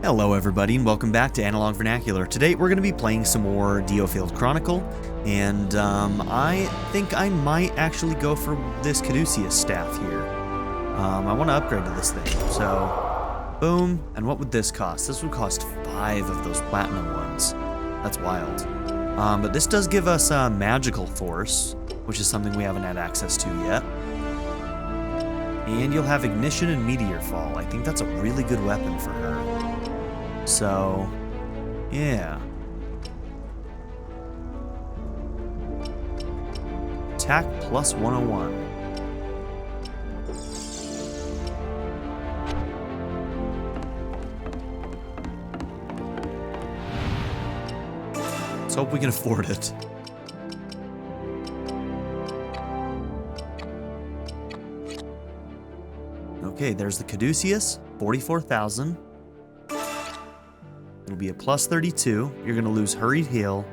Hello everybody and welcome back to Analog Vernacular. Today we're going to be playing some more DioField Chronicle, and I think I might actually go for this Caduceus staff here. I want to upgrade to this thing, so boom. And what would this cost? This would cost 5 of those platinum ones. That's wild. But this does give us magical force, which is something we haven't had access to yet. And you'll have ignition and meteor fall. I think that's a really good weapon for her. So, yeah. Attack plus 101. Let's hope we can afford it. Okay, there's the Caduceus, 44,000. It'll be a plus 32. You're going to lose Hurried Heal.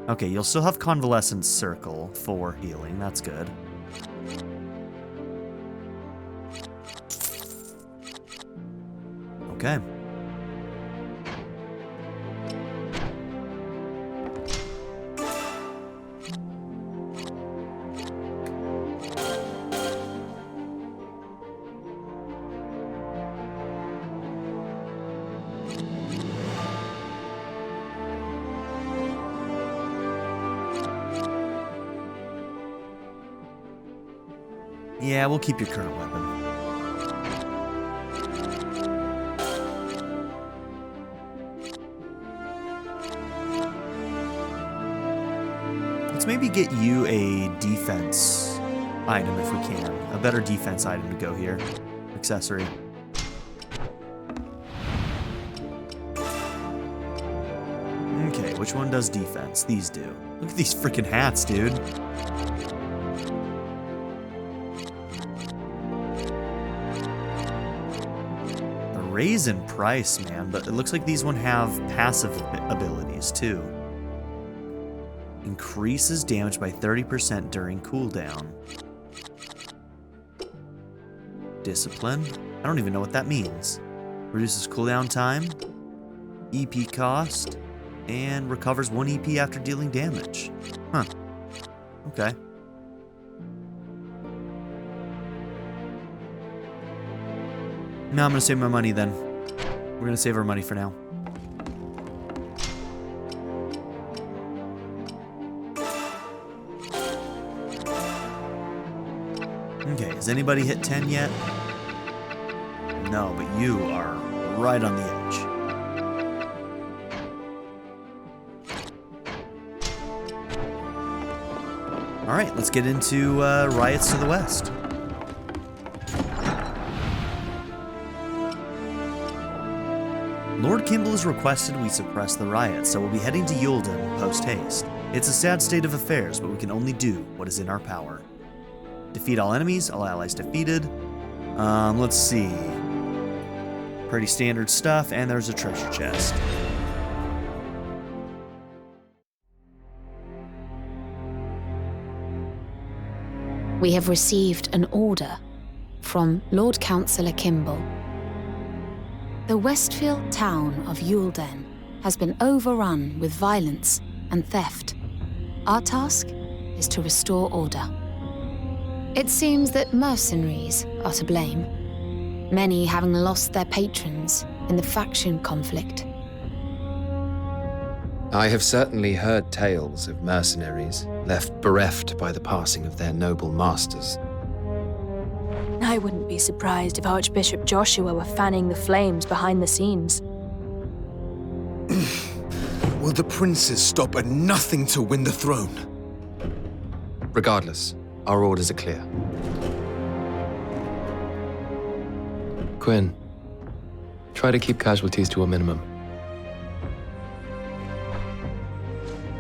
Okay, you'll still have Convalescence Circle for healing. That's good. Okay. Yeah, we'll keep your current weapon. Let's maybe get you a defense item if we can. A better defense item to go here. Accessory. Okay, which one does defense? These do. Look at these freaking hats, dude. Raise in price, man, but it looks like these one have passive abilities too. Increases damage by 30% during cooldown. Discipline. I don't even know what that means. Reduces cooldown time, EP cost, and recovers 1 EP after dealing damage. Huh. Okay. No, I'm gonna save my money then. We're gonna save our money for now. Okay, has anybody hit 10 yet? No, but you are right on the edge. Alright, let's get into riots to the west. Lord Kimball has requested we suppress the riots, so we'll be heading to Eulden post-haste. It's a sad state of affairs, but we can only do what is in our power. Defeat all enemies, all allies defeated. Let's see. Pretty standard stuff, and there's a treasure chest. We have received an order from Lord Councillor Kimball. The Westfield town of Eulden has been overrun with violence and theft. Our task is to restore order. It seems that mercenaries are to blame, many having lost their patrons in the faction conflict. I have certainly heard tales of mercenaries left bereft by the passing of their noble masters. I wouldn't be surprised if Archbishop Joshua were fanning the flames behind the scenes. Will the princes stop at nothing to win the throne? Regardless, our orders are clear. Quinn, try to keep casualties to a minimum.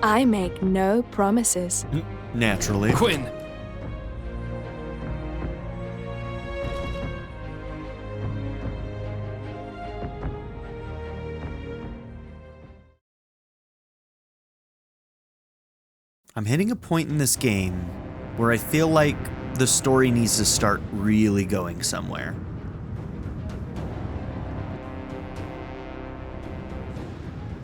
I make no promises. Naturally. Quinn! I'm hitting a point in this game where I feel like the story needs to start really going somewhere.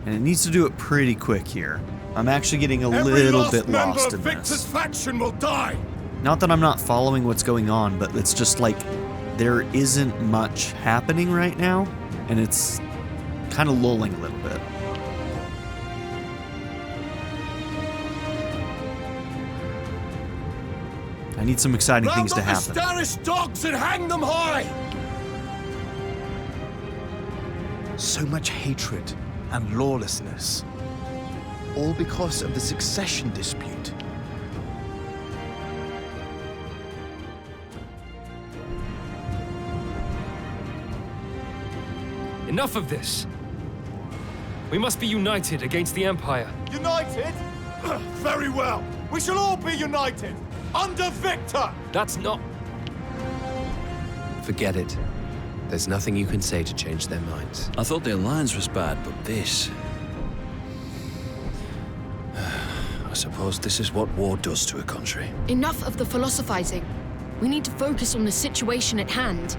And it needs to do it pretty quick here. I'm actually getting a Every little bit member lost of in Victor's this. faction will die. Not that I'm not following what's going on, but it's just like there isn't much happening right now, and it's kind of lulling a little bit. I need some exciting things to happen. Round up the Starish dogs and hang them high. So much hatred and lawlessness. All because of the succession dispute. Enough of this. We must be united against the Empire. United? Very well. We shall all be united. Under Victor! That's not... Forget it. There's nothing you can say to change their minds. I thought the alliance was bad, but this... I suppose this is what war does to a country. Enough of the philosophizing. We need to focus on the situation at hand.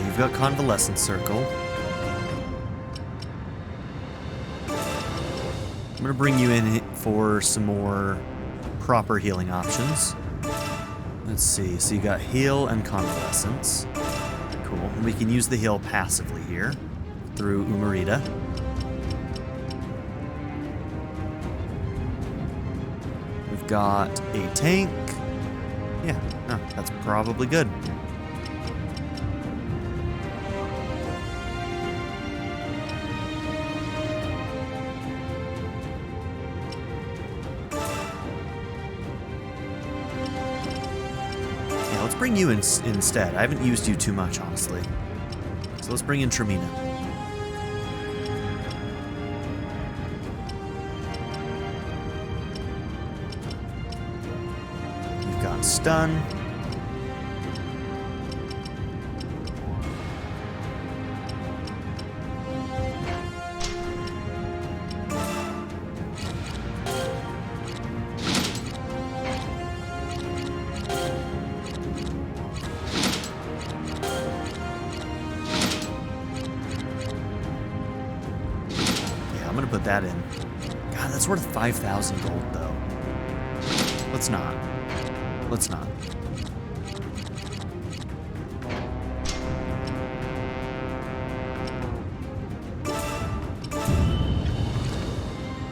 You've got Convalescent Circle. I'm gonna bring you in for some more proper healing options. Let's see, so you got heal and convalescence. Cool, and we can use the heal passively here through Umarita. We've got a tank. Yeah, no, that's probably good. Let's bring you in instead. I haven't used you too much, honestly. So let's bring in Tremina. You've got stun. I'm gonna put that in. God, that's worth 5,000 gold, though. Let's not. Let's not.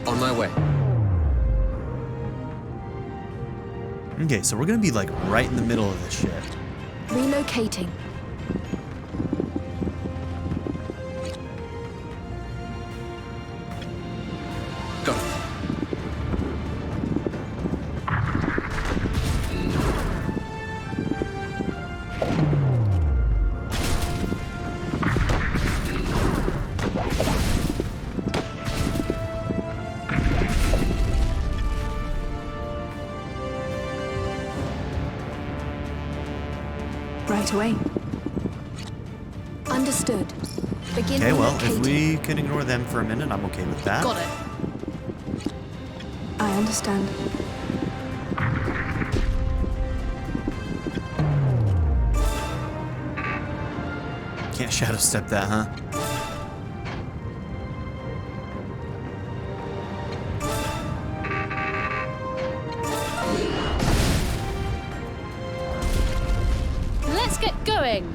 On my way. Okay, so we're gonna be like right in the middle of this shit. Relocating. Got it. Right away. Understood. Begin Okay, well, if relocating. we can ignore them for a minute, I'm okay with that. Got it. I understand. Can't shadow step that, huh? Let's get going.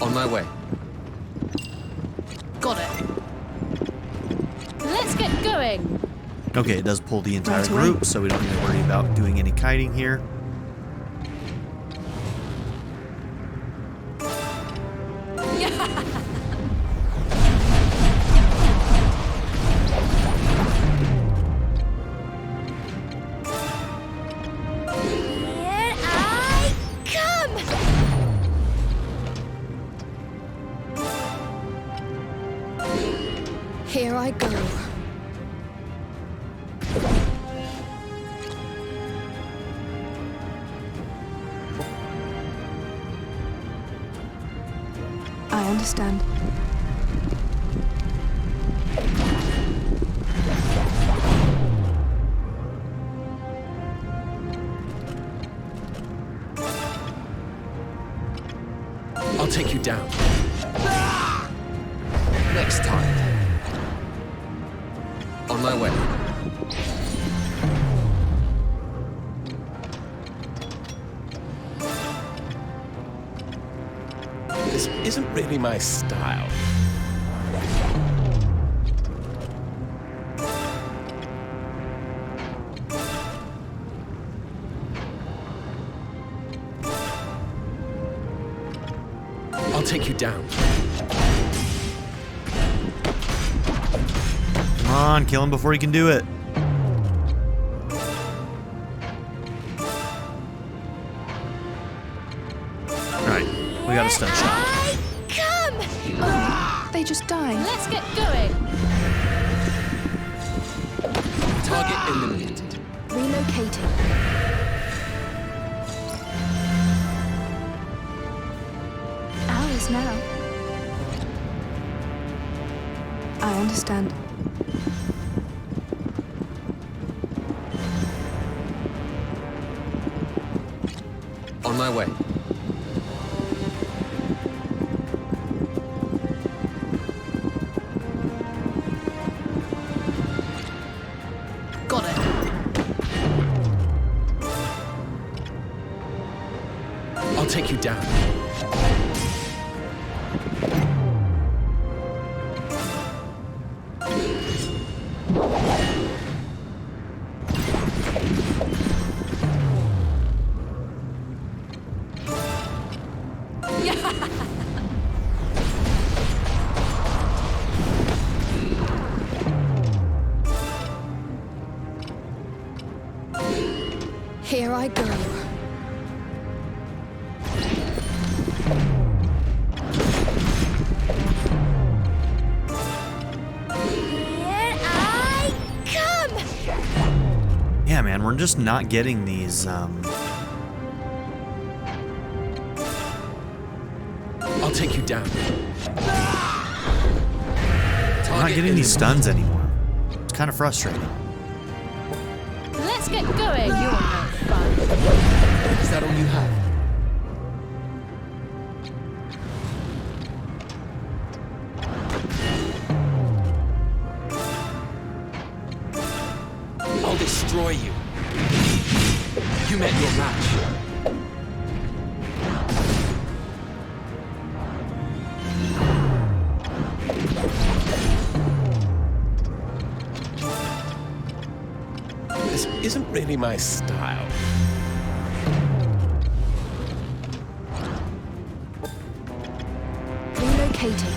On my way. Got it. Let's get going. Okay, it does pull the entire Right away. group, so we don't need to worry about doing any kiting here. Here I come. Here I go. take you down. Next time. On my way. This isn't really my style. I'll take you down. Come on, kill him before he can do it. Alright, we got a stun shot. They just died. Let's get going. Target eliminated. Relocating. Ours now. I understand. On my way. Got it. I'll take you down. Here I go. Yeah, man, we're just not getting these, I'll take you down. we're not getting these stuns anymore. It's kind of frustrating. Let's get going. You want to have fun. Is that all you have? I'll destroy you. You met your match. This isn't really my style. Relocating.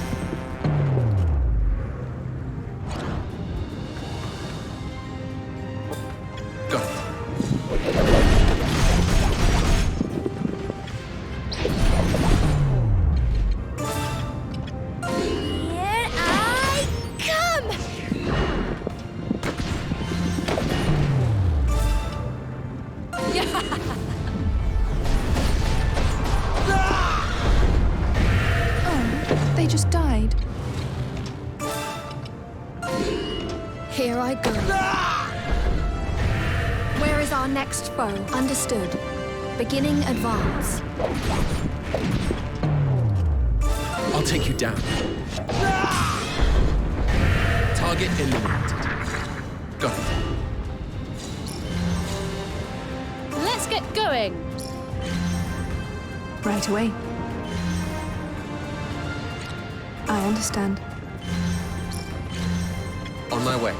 Got it. They just died. Here I go. Where is our next foe? Understood. Beginning advance. I'll take you down. Target eliminated. Got it. Let's get going. Right away. I understand. On my way.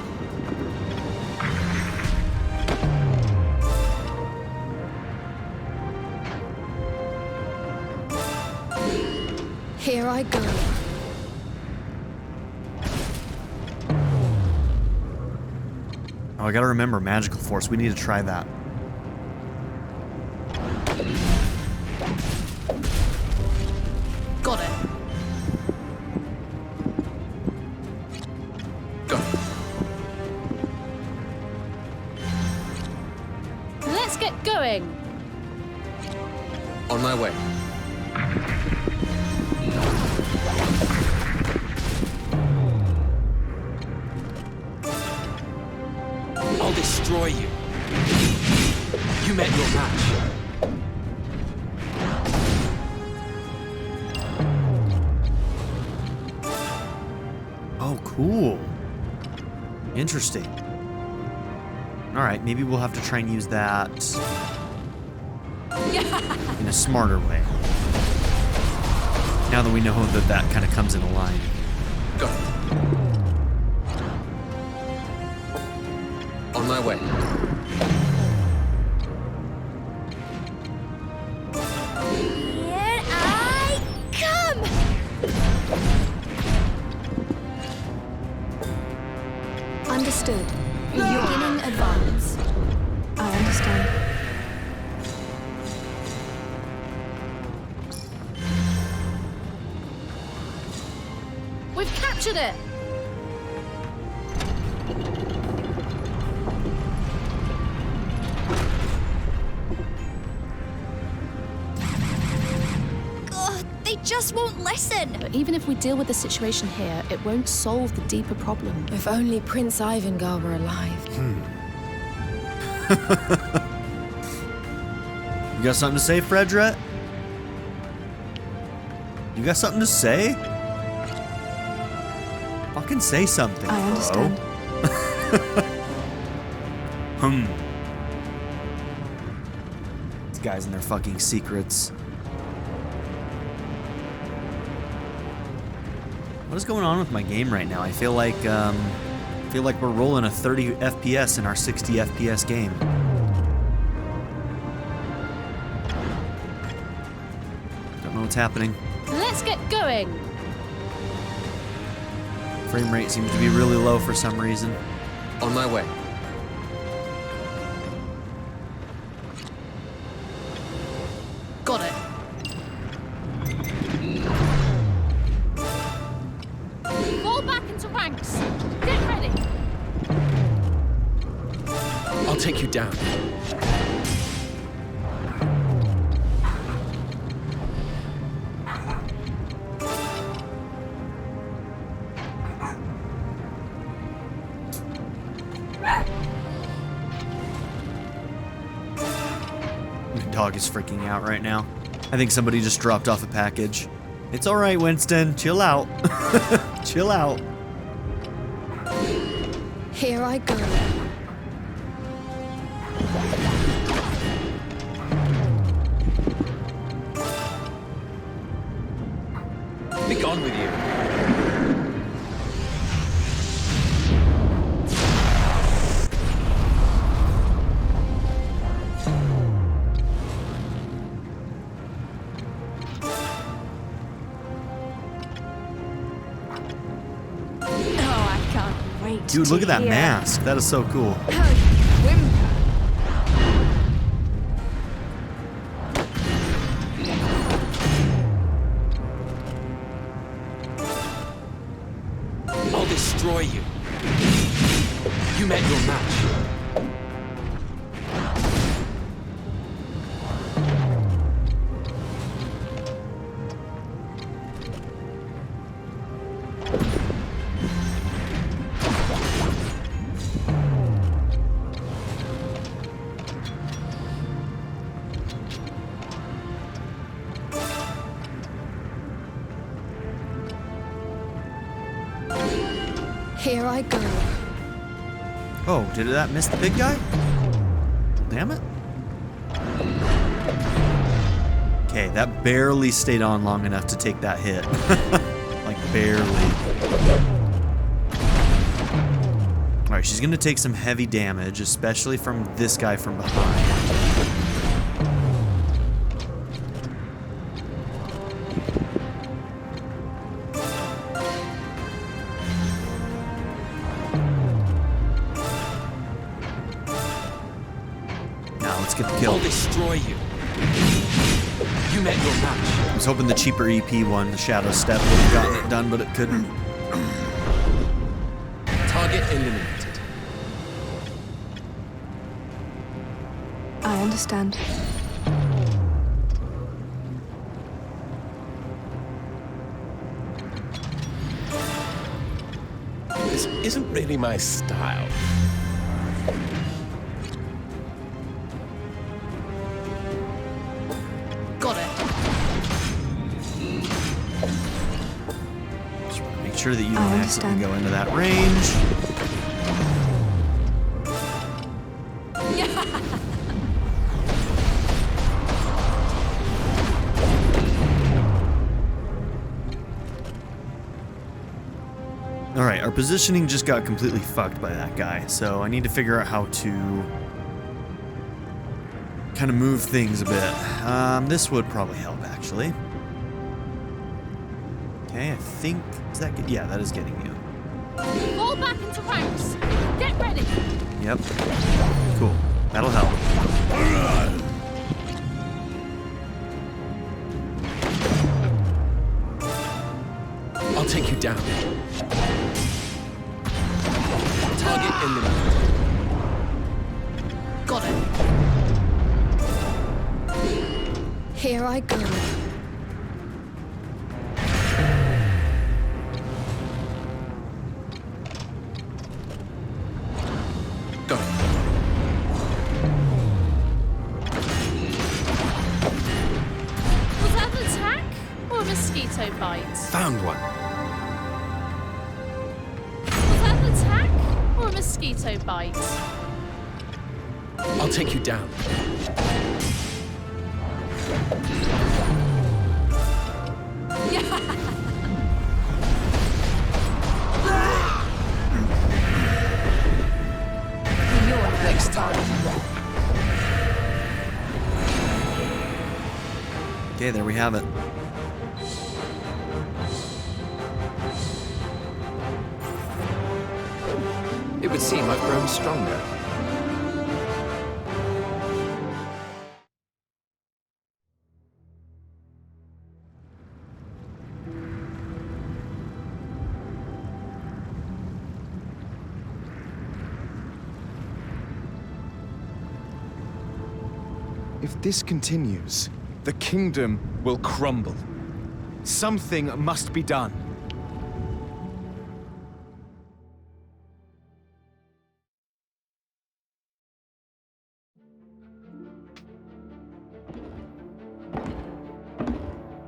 Here I go. Oh, I gotta remember Magical Force. We need to try that. Got it. Got it. Let's get going. On my way. I'll destroy you. You met your match. Oh, cool. Interesting. Alright, maybe we'll have to try and use that in a smarter way. Now that we know that that kind of comes into line. Go. On my way. Here I come! Understood. Beginning advance. I understand. We've captured it! Ugh, they just won't listen! But even if we deal with the situation here, it won't solve the deeper problem. If only Prince Ivangar were alive. You got something to say, Fredret? You got something to say? Fucking say something. I understand. These guys and their fucking secrets. What is going on with my game right now? I feel like we're rolling a 30 FPS in our 60 FPS game. Don't know what's happening. Let's get going! Frame rate seems to be really low for some reason. On my way. Got it. Fall back into ranks. Get ready. I'll take you down. The dog is freaking out right now. I think somebody just dropped off a package. It's all right, Winston. Chill out. Chill out. Here I go. Be gone with you. Dude, look at that mask. That is so cool. I'll destroy you. You met your match. Here I go. Oh, did that miss the big guy? Damn it. Okay, that barely stayed on long enough to take that hit. Like, barely. Alright, she's gonna take some heavy damage, especially from this guy from behind. Get the kill. I'll destroy you. You met your match. I was hoping the cheaper EP one, the Shadow Step, would have gotten it done, but it couldn't. Target eliminated. I understand. This isn't really my style. sure that you don't accidentally go into that range. Alright, our positioning just got completely fucked by that guy, so I need to figure out how to kind of move things a bit. This would probably help, actually. Okay, I think... Is that good? Yeah, that is getting you. Fall back into ranks. Get ready. Yep. Cool. That'll help. I'll take you down. Target eliminated. Got it. Here I go. Got it. Was that an attack or a mosquito bite? Found one. Was that an attack or a mosquito bite? I'll take you down. Next time. Okay, there we have it. It would seem I've grown stronger. If this continues, the kingdom will crumble. Something must be done.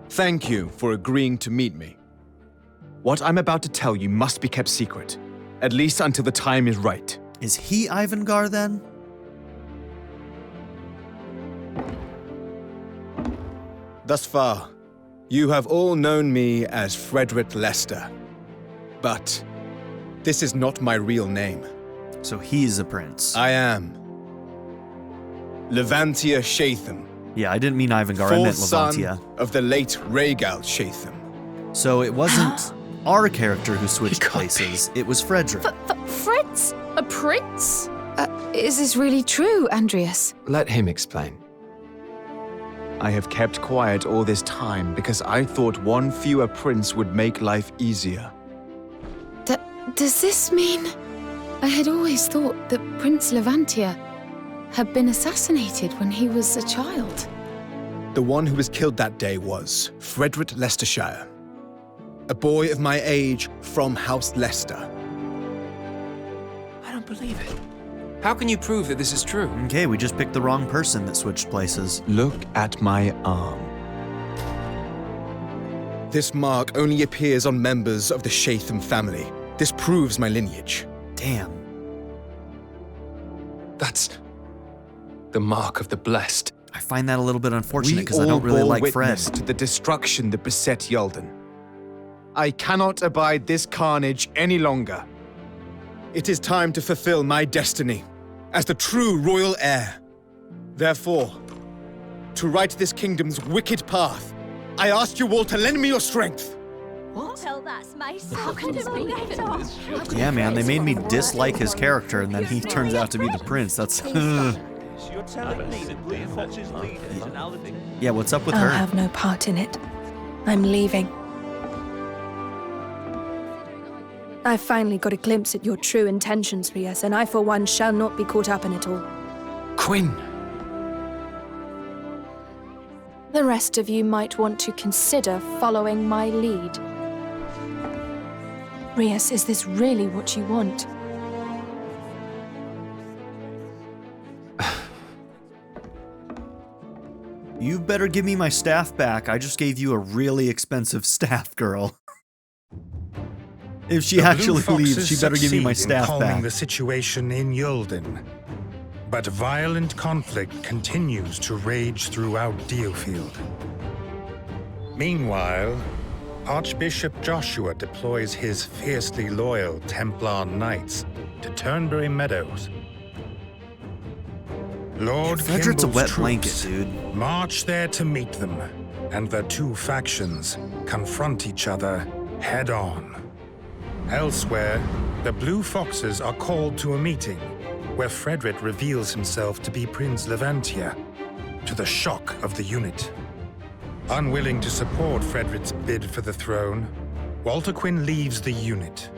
Thank you for agreeing to meet me. What I'm about to tell you must be kept secret, at least until the time is right. Is he Ivangar then? Thus far, you have all known me as Frederick Lester. But this is not my real name. So he's a prince. I am Levantia Shatham. Yeah, I didn't mean Ivangar, I meant Levantia. Son of the late Rhaegal Shatham. So it wasn't our character who switched places, it was Frederick. Fred's a prince? Is this really true, Andreas? Let him explain. I have kept quiet all this time because I thought one fewer prince would make life easier. Does this mean... I had always thought that Prince Levantia had been assassinated when he was a child. The one who was killed that day was Frederick Leicestershire, a boy of my age from House Leicester. I don't believe it. How can you prove that this is true? Okay, we just picked the wrong person that switched places. Look at my arm. This mark only appears on members of the Shatham family. This proves my lineage. Damn. That's the mark of the blessed. I find that a little bit unfortunate because I don't really like Fred. witness to the destruction that beset Yalden. I cannot abide this carnage any longer. It is time to fulfill my destiny as the true royal heir. Therefore, to right this kingdom's wicked path, I ask you all to lend me your strength. What? Well, that's my son. How can this be? Yeah, man, they made me dislike his character and then he turns out to be the prince. That's... You're telling me that Blue Fox's leaders in Alletain... Yeah, what's up with I'll her? have no part in it. I'm leaving. I finally got a glimpse at your true intentions, Rias, and I for one shall not be caught up in it all. Quinn! The rest of you might want to consider following my lead. Rias, is this really what you want? You better give me my staff back. I just gave you a really expensive staff, girl. If she The Blue actually leaves, Foxes she better give me my succeed in staff calming back. the situation in Yulden. But violent conflict continues to rage throughout DioField. Meanwhile, Archbishop Joshua deploys his fiercely loyal Templar Knights to Turnberry Meadows. Lord Frederick's a Kimball's wet blanket, troops dude. march there to meet them, and the two factions confront each other head-on. Elsewhere, the Blue Foxes are called to a meeting, where Frederick reveals himself to be Prince Levantia, to the shock of the unit. Unwilling to support Frederick's bid for the throne, Walter Quinn leaves the unit.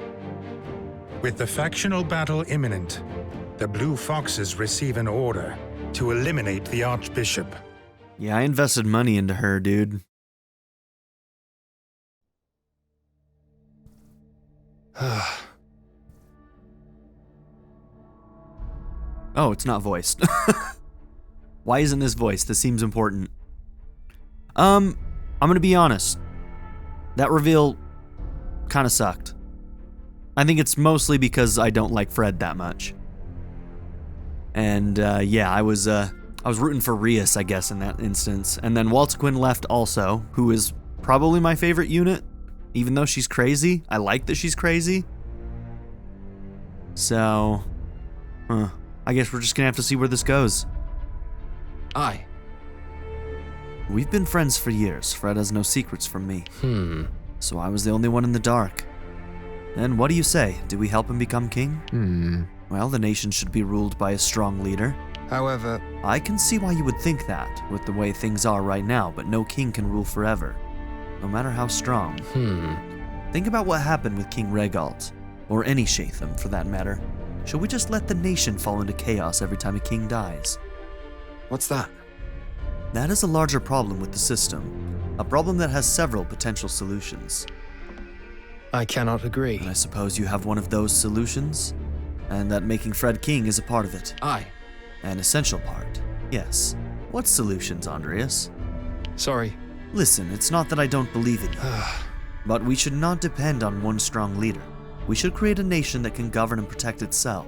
With the factional battle imminent, the Blue Foxes receive an order to eliminate the Archbishop. Yeah, I invested money into her, dude. Oh, it's not voiced. Why isn't this voiced? This seems important. I'm gonna be honest. That reveal kind of sucked. I think it's mostly because I don't like Fred that much. And yeah, I was rooting for Rias, I guess, in that instance. And then Walter Quinn left also, who is probably my favorite unit, even though she's crazy. I like that she's crazy. So, I guess we're just gonna have to see where this goes. Aye. We've been friends for years. Fred has no secrets from me. So I was the only one in the dark. And what do you say? Do we help him become king? Well, the nation should be ruled by a strong leader. However, I can see why you would think that, with the way things are right now, but no king can rule forever, no matter how strong. Think about what happened with King Regalt, or any Shatham for that matter. Should we just let the nation fall into chaos every time a king dies? what's that? That is a larger problem with the system, a problem that has several potential solutions. I cannot agree. And I suppose you have one of those solutions, and that making Fred king is a part of it. Aye. An essential part, yes. What solutions, Andreas? Sorry. Listen, it's not that I don't believe in you, but we should not depend on one strong leader. We should create a nation that can govern and protect itself.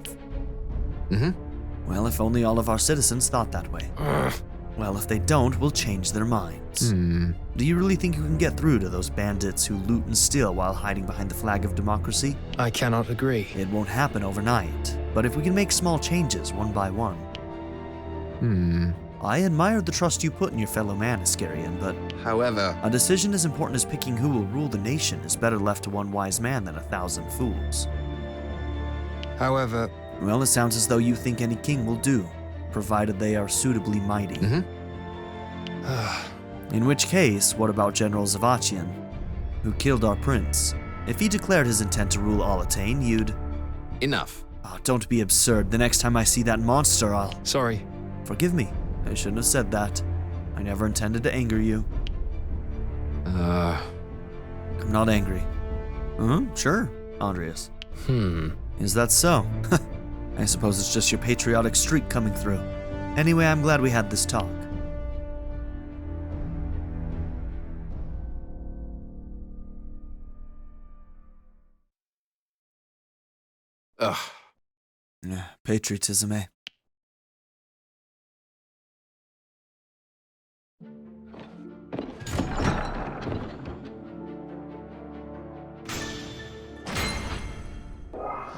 Well, if only all of our citizens thought that way. Well, if they don't, we'll change their minds. Do you really think you can get through to those bandits who loot and steal while hiding behind the flag of democracy? I cannot agree. It won't happen overnight, but if we can make small changes one by one. I admire the trust you put in your fellow man, Iscarian, but However, a decision as important as picking who will rule the nation is better left to one wise man than 1,000 fools. However, Well, it sounds as though you think any king will do, provided they are suitably mighty. In which case, what about General Zavachian, who killed our prince? If he declared his intent to rule Alletain, you'd... enough. Oh, don't be absurd. The next time I see that monster, I'll... Sorry. Forgive me. I shouldn't have said that. I never intended to anger you. I'm not angry. Sure, Andreas. Is that so? I suppose it's just your patriotic streak coming through. Anyway, I'm glad we had this talk. Patriotism, eh?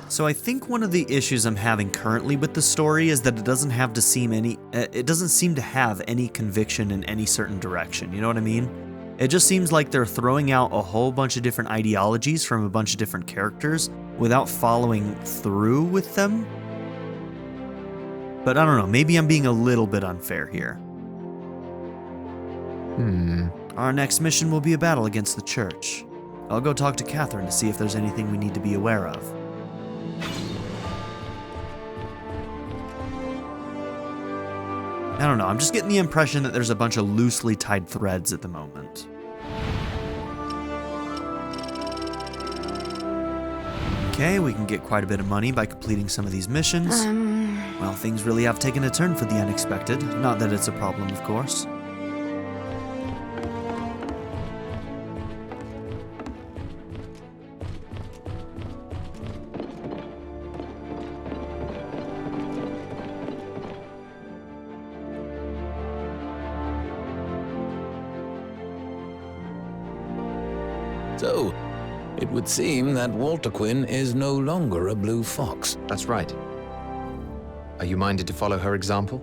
So I think one of the issues I'm having currently with the story is that it doesn't seem to have any conviction in any certain direction, you know what I mean? It just seems like they're throwing out a whole bunch of different ideologies from a bunch of different characters without following through with them. But I don't know, maybe I'm being a little bit unfair here. Our next mission will be a battle against the church. I'll go talk to Catherine to see if there's anything we need to be aware of. I don't know, I'm just getting the impression that there's a bunch of loosely tied threads at the moment. Okay, we can get quite a bit of money by completing some of these missions. Well, things really have taken a turn for the unexpected. Not that it's a problem, of course. So, it would seem that Walter Quinn is no longer a blue fox. That's right. Are you minded to follow her example?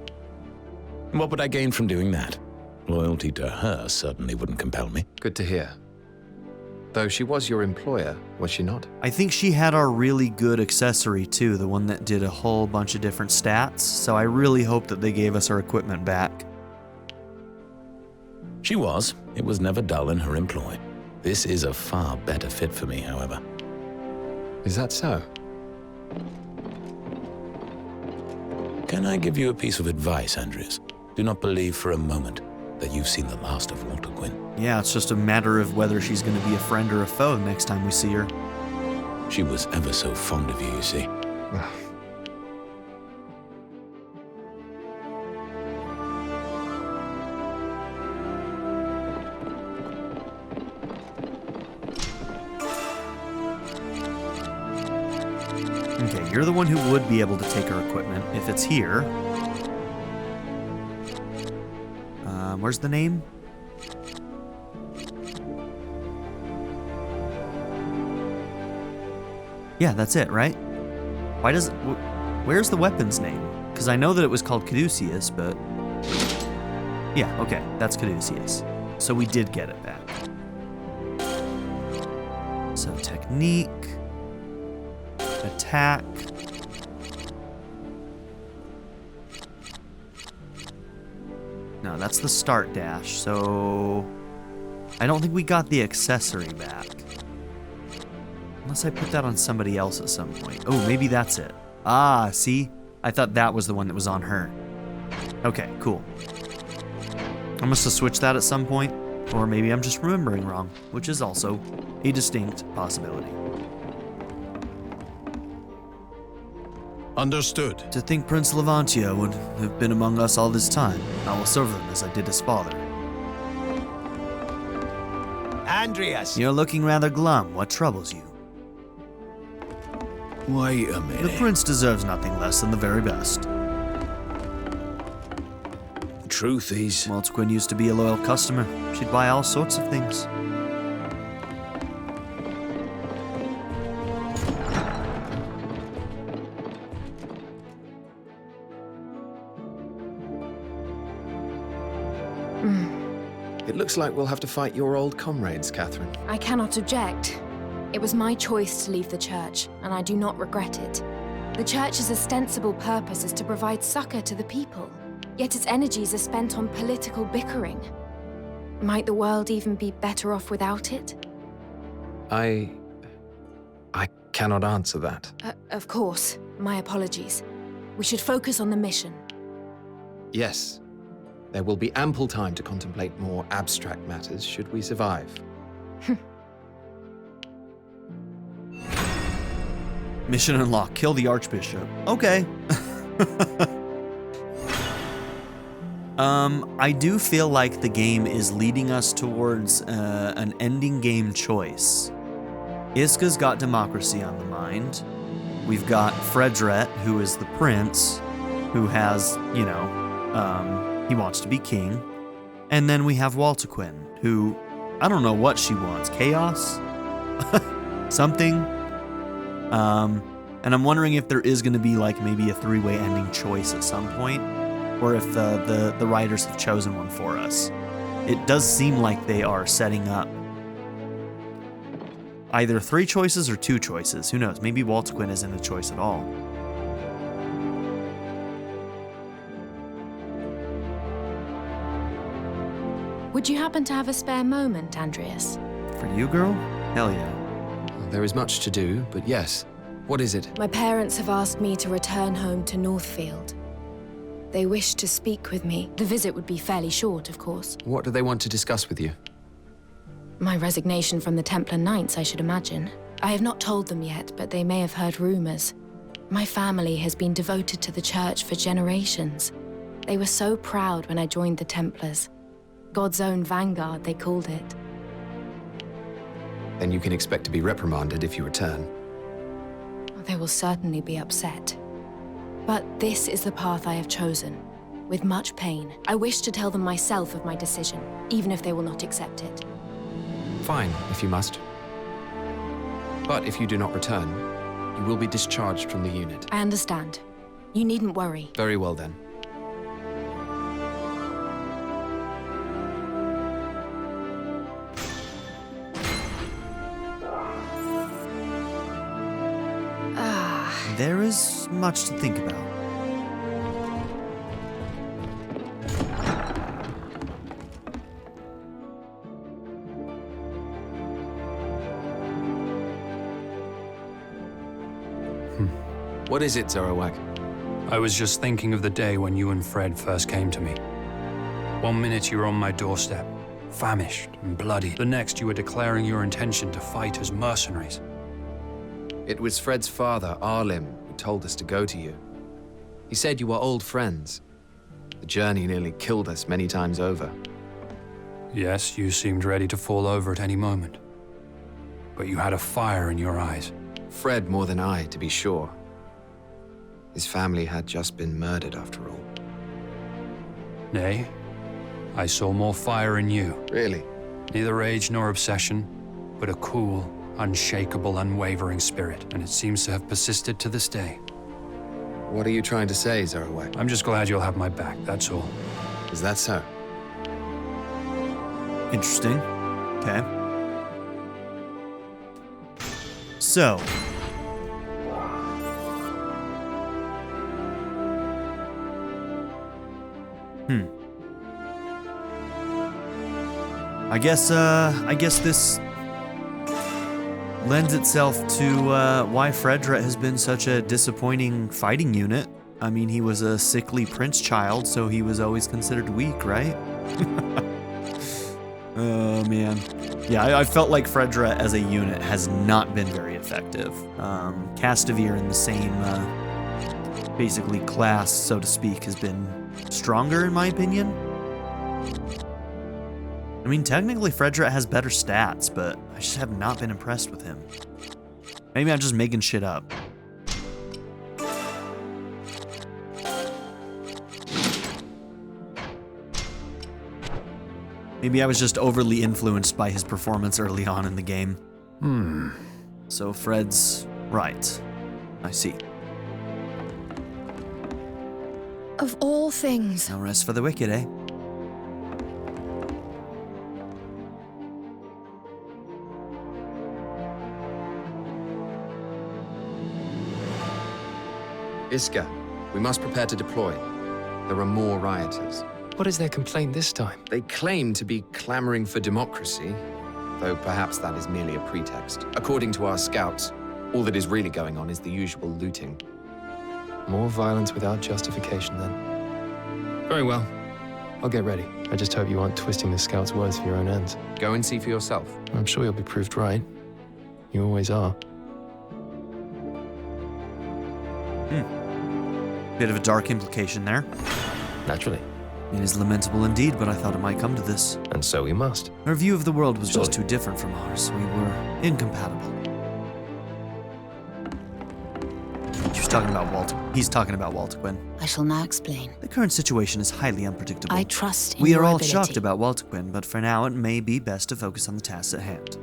What would I gain from doing that? Loyalty to her certainly wouldn't compel me. Good to hear. Though she was your employer, was she not? I think she had our really good accessory too, the one that did a whole bunch of different stats, so I really hope that they gave us our equipment back. She was. It was never dull in her employ. This is a far better fit for me, however. Is that so? Can I give you a piece of advice, Andreas? Do not believe for a moment that you've seen the last of Walter Quinn. Yeah, it's just a matter of whether she's going to be a friend or a foe next time we see her. She was ever so fond of you see. Okay, you're the one who would be able to take her equipment if it's here. Where's the name? Yeah, that's it, right? Why does it... Where's the weapon's name? Because I know that it was called Caduceus, but... Yeah, okay, that's Caduceus. So we did get it back. So technique... Attack... No, that's the start dash, so... I don't think we got the accessory back. Unless I put that on somebody else at some point. Oh, maybe that's it. Ah, see? I thought that was the one that was on her. Okay, cool. I must have switched that at some point, or maybe I'm just remembering wrong, which is also a distinct possibility. Understood. To think Prince Levantia would have been among us all this time. I will serve him as I did his father. Andreas! You're looking rather glum. What troubles you? Wait a minute. The prince deserves nothing less than the very best. The truth is... Walter Quinn used to be a loyal customer. She'd buy all sorts of things. It looks like we'll have to fight your old comrades, Catherine. I cannot object. It was my choice to leave the church, and I do not regret it. The church's ostensible purpose is to provide succor to the people, yet its energies are spent on political bickering. Might the world even be better off without it? I cannot answer that. Of course. My apologies. We should focus on the mission. Yes. There will be ample time to contemplate more abstract matters should we survive. Mission unlocked. Kill the Archbishop. Okay. I do feel like the game is leading us towards an ending game choice. Iska's got democracy on the mind. We've got Fredret, who is the prince, who has, you know, he wants to be king. And then we have Walter Quinn, who, I don't know what she wants. Chaos? Something? And I'm wondering if there is going to be like maybe a three-way ending choice at some point, or if the writers have chosen one for us. It does seem like they are setting up either 3 choices or 2 choices. Who knows? Maybe Walter Quinn isn't a choice at all. Would you happen to have a spare moment, Andreas? For you, girl? Hell yeah. There is much to do, but yes. What is it? My parents have asked me to return home to Northfield. They wish to speak with me. The visit would be fairly short, of course. What do they want to discuss with you? My resignation from the Templar Knights, I should imagine. I have not told them yet, but they may have heard rumors. My family has been devoted to the church for generations. They were so proud when I joined the Templars. God's own vanguard, they called it. Then you can expect to be reprimanded if you return. They will certainly be upset. But this is the path I have chosen. With much pain, I wish to tell them myself of my decision, even if they will not accept it. Fine, if you must. But if you do not return, you will be discharged from the unit. I understand. You needn't worry. Very well then. There is much to think about. What is it, Zoroark? I was just thinking of the day when you and Fred first came to me. One minute you were on my doorstep, famished and bloody. The next you were declaring your intention to fight as mercenaries. It was Fred's father, Arlim, who told us to go to you. He said you were old friends. The journey nearly killed us many times over. Yes, you seemed ready to fall over at any moment. But you had a fire in your eyes. Fred more than I, to be sure. His family had just been murdered after all. Nay, I saw more fire in you. Really? Neither rage nor obsession, but a cool, unshakable, unwavering spirit, and it seems to have persisted to this day. What are you trying to say, Zoroark? I'm just glad you'll have my back, that's all. Is that so? Interesting. Okay. So. I guess this lends itself to why Fredra has been such a disappointing fighting unit. I mean, he was a sickly prince child, so he was always considered weak, right? Oh, man. Yeah, I felt like Fredra as a unit has not been very effective. Castamere in the same, basically, class, so to speak, has been stronger, in my opinion. I mean, technically, Fredra has better stats, but I just have not been impressed with him. Maybe I'm just making shit up. Maybe I was just overly influenced by his performance early on in the game. So Fred's right. I see. Of all things. No rest for the wicked, eh? Iska, we must prepare to deploy. There are more rioters. What is their complaint this time? They claim to be clamoring for democracy, though perhaps that is merely a pretext. According to our scouts, all that is really going on is the usual looting. More violence without justification, then. Very well. I'll get ready. I just hope you aren't twisting the scouts' words for your own ends. Go and see for yourself. I'm sure you'll be proved right. You always are. Bit of a dark implication there. Naturally. It is lamentable indeed, but I thought it might come to this. And so we must. Our view of the world was just too different from ours. We were incompatible. He's talking about Waltequin. I shall now explain. The current situation is highly unpredictable. I trust in We your are all ability. shocked about Waltequin, but for now it may be best to focus on the tasks at hand.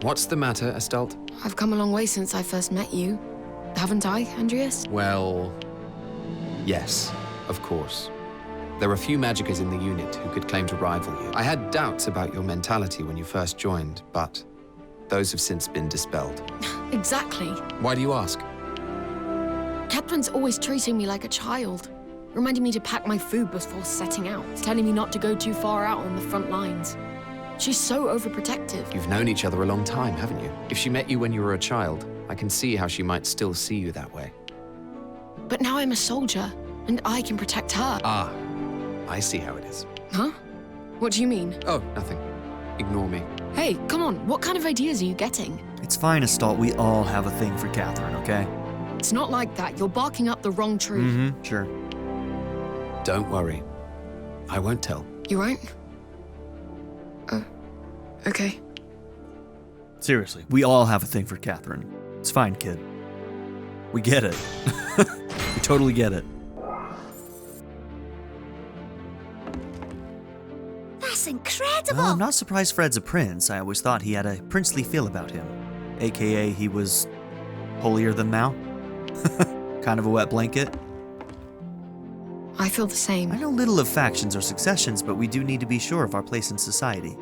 What's the matter, Estalt? I've come a long way since I first met you. Haven't I, Andreas? Well, yes, of course. There are few magicers in the unit who could claim to rival you. I had doubts about your mentality when you first joined, but those have since been dispelled. Exactly. Why do you ask? Catherine's always treating me like a child, reminding me to pack my food before setting out, telling me not to go too far out on the front lines. She's so overprotective. You've known each other a long time, haven't you? If she met you when you were a child, I can see how she might still see you that way. But now I'm a soldier, and I can protect her. Ah, I see how it is. Huh? What do you mean? Oh, nothing. Ignore me. Hey, come on, what kind of ideas are you getting? It's fine, Estalt. We all have a thing for Catherine, okay? It's not like that. You're barking up the wrong tree. Sure. Don't worry. I won't tell. You won't? Okay. Seriously, we all have a thing for Catherine. It's fine, kid. We get it. We totally get it. That's incredible! I'm not surprised Fred's a prince. I always thought he had a princely feel about him. AKA he was holier than thou. Kind of a wet blanket. I feel the same. I know little of factions or successions, but we do need to be sure of our place in society.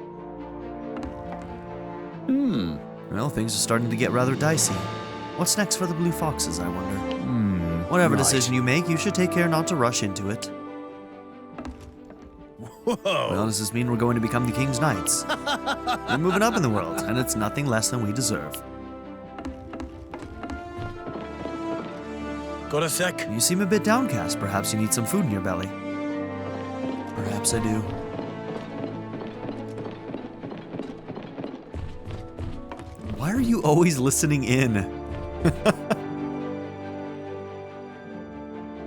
Well, things are starting to get rather dicey. What's next for the Blue Foxes, I wonder? Whatever decision you make, you should take care not to rush into it. Whoa! Well, does this mean we're going to become the King's Knights? We're moving up in the world, and it's nothing less than we deserve. Got a sec? You seem a bit downcast. Perhaps you need some food in your belly. Perhaps I do. Why are you always listening in?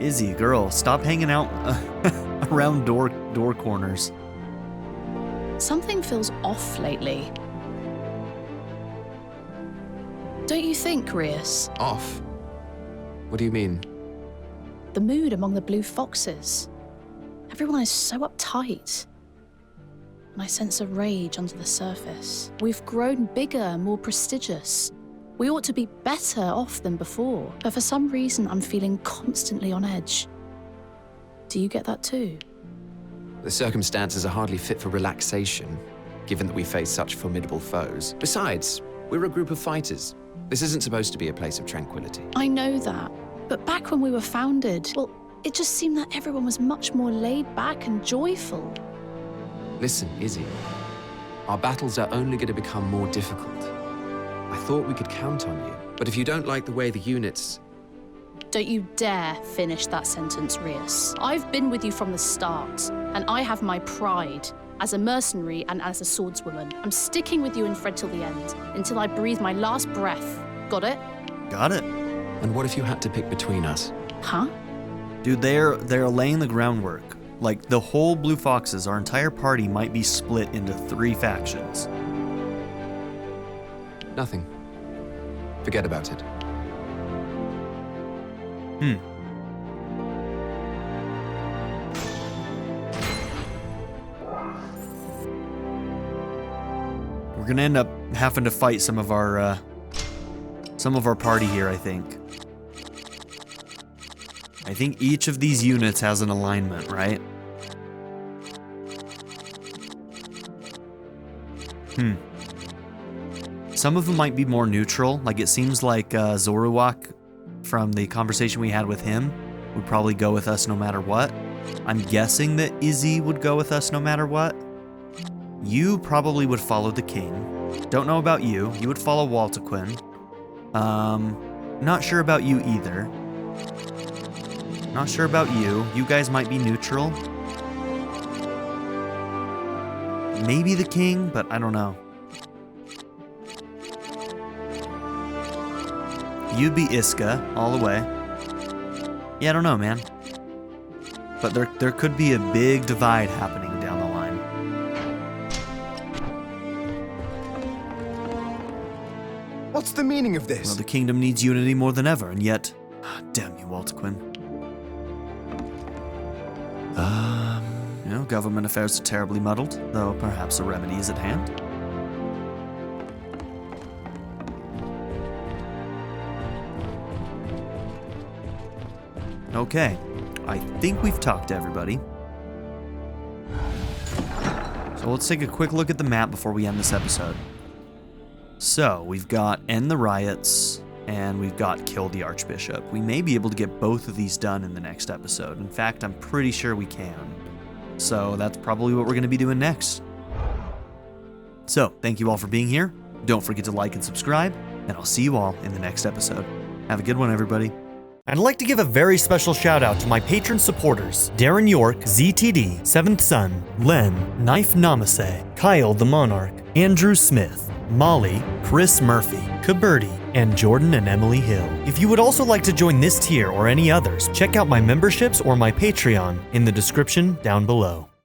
Izzy, girl, stop hanging out around door corners. Something feels off lately. Don't you think, Rias? Off? What do you mean? The mood among the Blue Foxes. Everyone is so uptight. And I sense a rage under the surface. We've grown bigger, more prestigious. We ought to be better off than before. But for some reason, I'm feeling constantly on edge. Do you get that too? The circumstances are hardly fit for relaxation, given that we face such formidable foes. Besides, we're a group of fighters. This isn't supposed to be a place of tranquility. I know that. But back when we were founded, well, it just seemed that everyone was much more laid back and joyful. Listen, Izzy. Our battles are only going to become more difficult. I thought we could count on you. But if you don't like the way the units... Don't you dare finish that sentence, Rias. I've been with you from the start, and I have my pride. As a mercenary and as a swordswoman, I'm sticking with you and Fred till the end, until I breathe my last breath. Got it? Got it. And what if you had to pick between us? Huh? Dude, they're laying the groundwork. Like, the whole Blue Foxes, our entire party might be split into 3 factions. Nothing. Forget about it. We're gonna end up having to fight some of our party here, I think. I think each of these units has an alignment, right? Some of them might be more neutral. Like, it seems like Zoruwak, from the conversation we had with him, would probably go with us no matter what. I'm guessing that Izzy would go with us no matter what. You probably would follow the king. Don't know about you. You would follow Waltequin. Not sure about you either. Not sure about you. You guys might be neutral. Maybe the king, but I don't know. You'd be Iska all the way. Yeah, I don't know, man. But there could be a big divide happening down the line. What's the meaning of this? Well, the kingdom needs unity more than ever, and yet... damn you, Waltequin. You know, government affairs are terribly muddled, though perhaps a remedy is at hand. Okay, I think we've talked to everybody. So let's take a quick look at the map before we end this episode. So, we've got End the Riots, and we've got Kill the Archbishop. We may be able to get both of these done in the next episode. In fact, I'm pretty sure we can. So that's probably what we're going to be doing next. So, thank you all for being here. Don't forget to like and subscribe, and I'll see you all in the next episode. Have a good one, everybody. I'd like to give a very special shout out to my patron supporters, Darren York, ZTD, 7th Son, Len, Knife Namaste, Kyle the Monarch, Andrew Smith, Molly, Chris Murphy, Kaberti, and Jordan and Emily Hill. If you would also like to join this tier or any others, check out my memberships or my Patreon in the description down below.